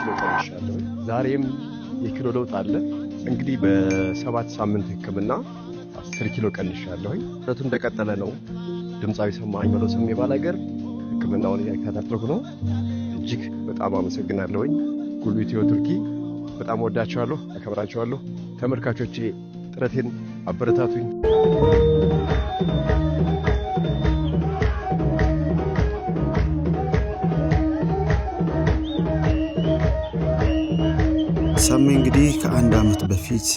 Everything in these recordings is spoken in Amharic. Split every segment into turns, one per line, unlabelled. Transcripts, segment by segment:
ኪሎ ቀንሻለሁ። ዛሬም የኪሎ ለውጥ አለ። እንግዲህ በ7 ሳምንት ህክምና 10 ኪሎ ቀንሻለሁ። እረቱ እንደቀጠለ ነው። ድምጻዊ ሰማኝ መለሰም የባላገር ህክምናውን እያከታተልኩ ነው። እጅግ በጣም አመሰግናለሁ። ጉሉ ኢትዮ ቱርኪ በጣም ወዳችኋለሁ፣ አከብራችኋለሁ። ተመልካቾቼ ጥረቴን አበረታቱኝ።
ሰሜ እንግዲህ ከአንድ አመት በፊት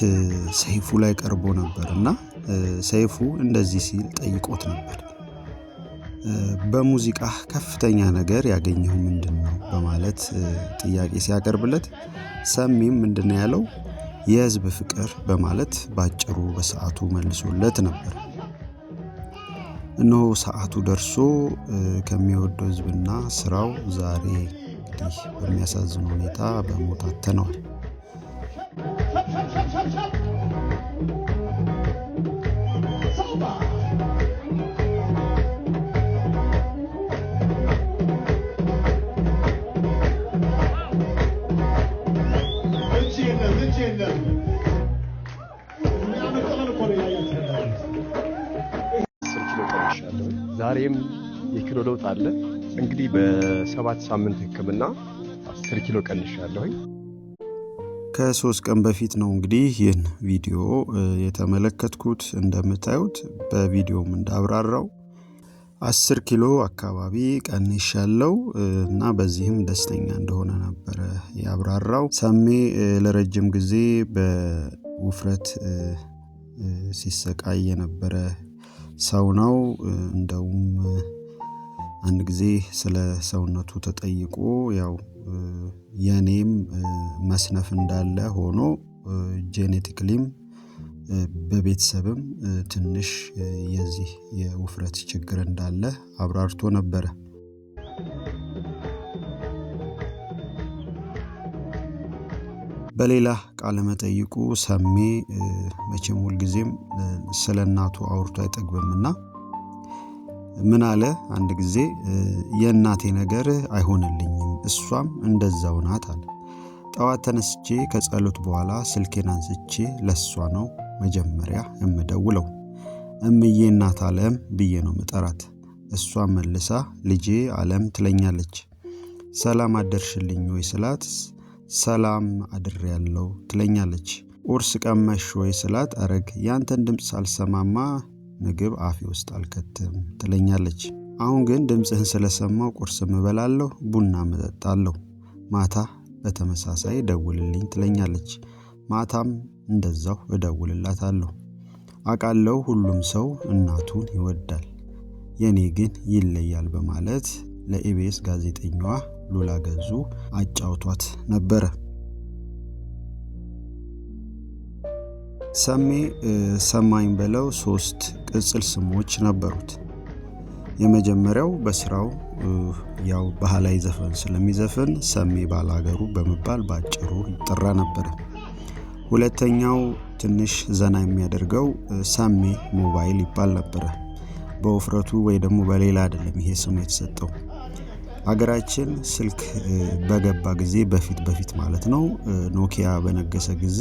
ሰይፉ ላይ ቀርቦ ነበርና ሰይፉ እንደዚህ ሲል ጠይቆት ነበር። በሙዚቃ ከፍተኛ ነገር ያገኘው ምንድነው በማለት ጥያቄ ሲያቀርብለት ሰሜም ምንድነው ያለው የህዝብ ፍቅር በማለት ባጭሩ በሰዓቱ መልሶለት ነበር። እነሆ ሰዓቱ ደርሶ ከሚወደው ህዝብና ስራው ዛሬ እንግዲህ በሚያሳዝን ሁኔታ በሞት አጥተነዋል።
ዛሬም የኪሎ ለውጥ አለ። እንግዲህ በ7 ሳምንት ህክምና 10 ኪሎ ቀንሻለሁ።
ከ3 ቀን በፊት ነው እንግዲህ ይህን ቪዲዮ የተመለከትኩት። እንደምታዩት በቪዲዮም እንዳብራራው 10 ኪሎ አካባቢ ቀንሻለሁ እና በዚህም ደስተኛ እንደሆነ ነበር ያብራራው። ሰሜ ለረጅም ጊዜ በውፍረት ሲሰቃይ የነበረ ሰው ነው። እንደውም አንድ ጊዜ ስለ ሰውነቱ ተጠይቆ ያው የኔም መስነፍ እንዳለ ሆኖ ጄኔቲክሊም በቤተሰብም ትንሽ የዚህ የውፍረት ችግር እንዳለ አብራርቶ ነበር። በሌላ ቃለ መጠይቁ ሰሜ መቼም ሁል ጊዜም ስለ እናቱ አውርቶ አይጠግብምና ምን አለ አንድ ጊዜ የእናቴ ነገር አይሆንልኝም እሷም እንደዛው ናት አለ። ጠዋት ተነስቼ ከጸሎት በኋላ ስልኬን አንስቼ ለሷ ነው መጀመሪያ እምደውለው። እምዬ እናት ዓለም ብዬ ነው መጠራት። እሷ መልሳ ልጄ ዓለም ትለኛለች። ሰላም አደርሽልኝ ወይ ስላት ሰላም አድሬያለሁ ትለኛለች። ቁርስ ቀመሽ ወይ ስላት አረግ ያንተን ድምጽ ሳልሰማማ ምግብ አፌ ውስጥ አልከተም ትለኛለች። አሁን ግን ድምጽህን ስለሰማው ቁርስ እበላለሁ፣ ቡና እጠጣለሁ፣ ማታ በተመሳሳይ ደውልልኝ ትለኛለች። ማታም እንደዛው እደውልላታለሁ። አቃለው ሁሉም ሰው እናቱን ይወዳል፣ የኔ ግን ይለያል በማለት ለኢቢኤስ ጋዜጠኛዋ ሉላ ገዙ አጫውቷት ነበር። ሰሜ ሰማኝ በለው 3 ቅጽል ስሞች ነበሩት። የመጀመሪያው በስራው ያው ባህላዊ ዘፈን ስለሚዘፍን ሰሜ ባላገሩ በመባል ባጭሩ ይጠራ ነበር። ሁለተኛው ትንሽ ዘና የሚያደርገው ሰሜ ሞባይል ይባል ነበር። በውፍረቱ ወይ ደግሞ በሌላ አይደለም ይሄ ስሙ የተሰጠው። ሀገራችን ስልክ በገባ ጊዜ በፊት ማለት ነው ኖኪያ በነገሰ ጊዜ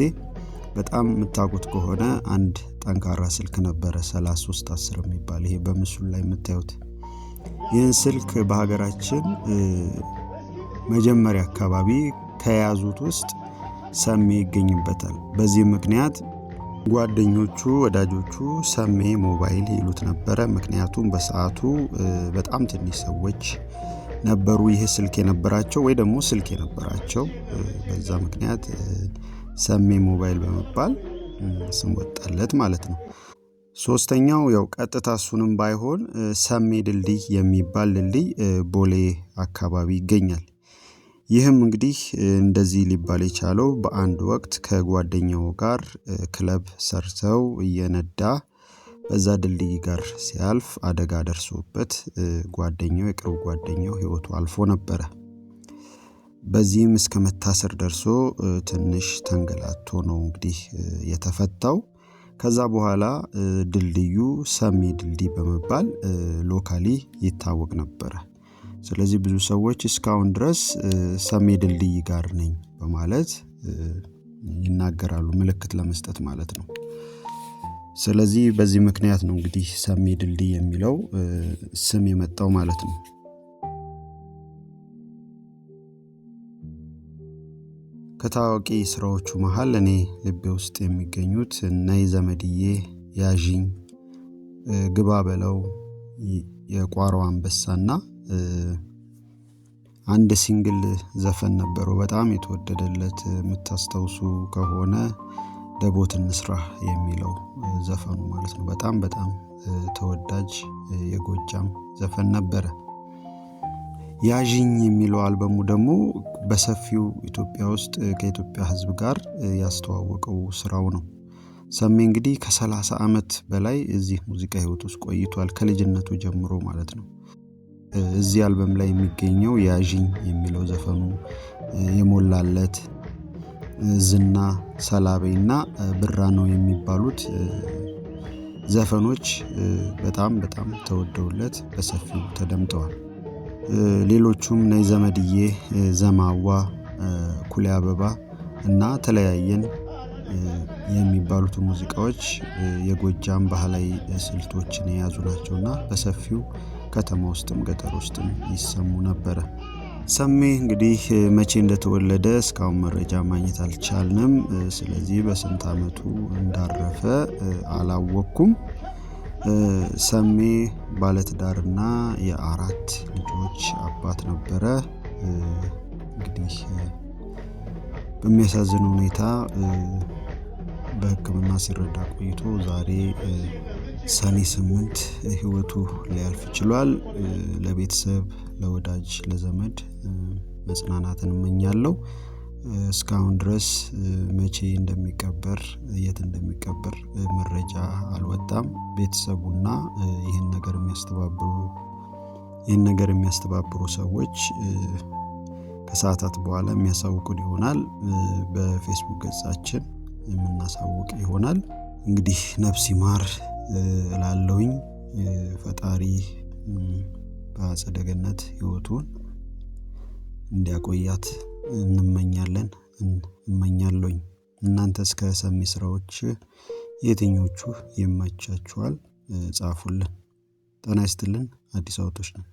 በጣም የምታውቁት ከሆነ አንድ ጠንካራ ስልክ ነበረ 3310 የሚባል ይሄ በምስሉ ላይ የምታዩት። ይህን ስልክ በሀገራችን መጀመሪያ አካባቢ ከያዙት ውስጥ ሰሜ ይገኝበታል። በዚህ ምክንያት ጓደኞቹ ወዳጆቹ ሰሜ ሞባይል ይሉት ነበረ። ምክንያቱም በሰዓቱ በጣም ትንሽ ሰዎች ነበሩ ይሄ ስልክ የነበራቸው ወይ ደግሞ ስልክ የነበራቸው። በዛ ምክንያት ሰሜ ሞባይል በመባል ስም ወጣለት ማለት ነው። ሶስተኛው ያው ቀጥታ እሱንም ባይሆን ሰሜ ድልድይ የሚባል ድልድይ ቦሌ አካባቢ ይገኛል። ይህም እንግዲህ እንደዚህ ሊባል የቻለው በአንድ ወቅት ከጓደኛው ጋር ክለብ ሰርተው እየነዳ በዛ ድልድይ ጋር ሲያልፍ አደጋ ደርሶበት ጓደኛው የቅርብ ጓደኛው ህይወቱ አልፎ ነበር። በዚህም እስከ መታሰር ደርሶ ትንሽ ተንገላቶ ነው እንግዲህ የተፈታው። ከዛ በኋላ ድልድዩ ሰሜ ድልድይ በመባል ሎካሊ ይታወቅ ነበር። ስለዚህ ብዙ ሰዎች እስካሁን ድረስ ሰሜ ድልድይ ጋር ነኝ በማለት ይናገራሉ፣ ምልክት ለመስጠት ማለት ነው። ስለዚህ በዚህ ምክንያት ነው እንግዲህ ሰሜ ድልድይ የሚለው ስም የመጣው ማለት ነው። ከታዋቂ ስራዎቹ መሃል እኔ ልቤ ውስጥ የሚገኙት ነይ ዘመድዬ፣ ያዥኝ፣ ግባ በለው፣ የቋሮ አንበሳና አንድ ሲንግል ዘፈን ነበረው በጣም የተወደደለት የምታስታውሱ ከሆነ ደቦት እንስራ የሚለው ዘፈኑ ማለት ነው። በጣም በጣም ተወዳጅ የጎጃም ዘፈን ነበረ። ያዥኝ የሚለው አልበሙ ደግሞ በሰፊው ኢትዮጵያ ውስጥ ከኢትዮጵያ ሕዝብ ጋር ያስተዋወቀው ስራው ነው። ሰሜ እንግዲህ ከ30 ዓመት በላይ እዚህ ሙዚቃ ህይወት ውስጥ ቆይቷል፣ ከልጅነቱ ጀምሮ ማለት ነው። እዚህ አልበም ላይ የሚገኘው ያዥኝ የሚለው ዘፈኑ፣ የሞላለት፣ ዝና፣ ሰላቤና ብራ ነው የሚባሉት ዘፈኖች በጣም በጣም ተወደውለት በሰፊው ተደምጠዋል። ሌሎቹም ነይ ዘመድዬ፣ ዘማዋ፣ ኩሌ አበባ እና ተለያየን የሚባሉት ሙዚቃዎች የጎጃም ባህላዊ ስልቶችን የያዙ ናቸውና በሰፊው ከተማ ውስጥም ገጠር ውስጥም ይሰሙ ነበረ። ሰሜ እንግዲህ መቼ እንደተወለደ እስካሁን መረጃ ማግኘት አልቻልንም። ስለዚህ በስንት ዓመቱ እንዳረፈ አላወቅኩም። ሰሜ ባለትዳርና የ4 ልጆች አባት ነበረ። እንግዲህ በሚያሳዝን ሁኔታ በሕክምና ሲረዳ ቆይቶ ዛሬ ሰኔ 8 ህይወቱ ሊያልፍ ችሏል። ለቤተሰብ፣ ለወዳጅ፣ ለዘመድ መጽናናትን እመኛለሁ። እስካሁን ድረስ መቼ እንደሚቀበር የት እንደሚቀበር መረጃ አልወጣም። ቤተሰቡና ይህን ነገር የሚያስተባብሩ ሰዎች ከሰዓታት በኋላ የሚያሳውቁን ይሆናል። በፌስቡክ ገጻችን የምናሳውቅ ይሆናል። እንግዲህ ነፍስ ይማር እላለሁኝ። ፈጣሪ በአጸደ ገነት ህይወቱን እንዲያቆያት እመኛለሁኝ። እናንተስ ከሰሜ ስራዎች የትኞቹ ይመቻችኋል? ጻፉልን። ጤና ይስጥልን። አዲስ አበቦች ነን።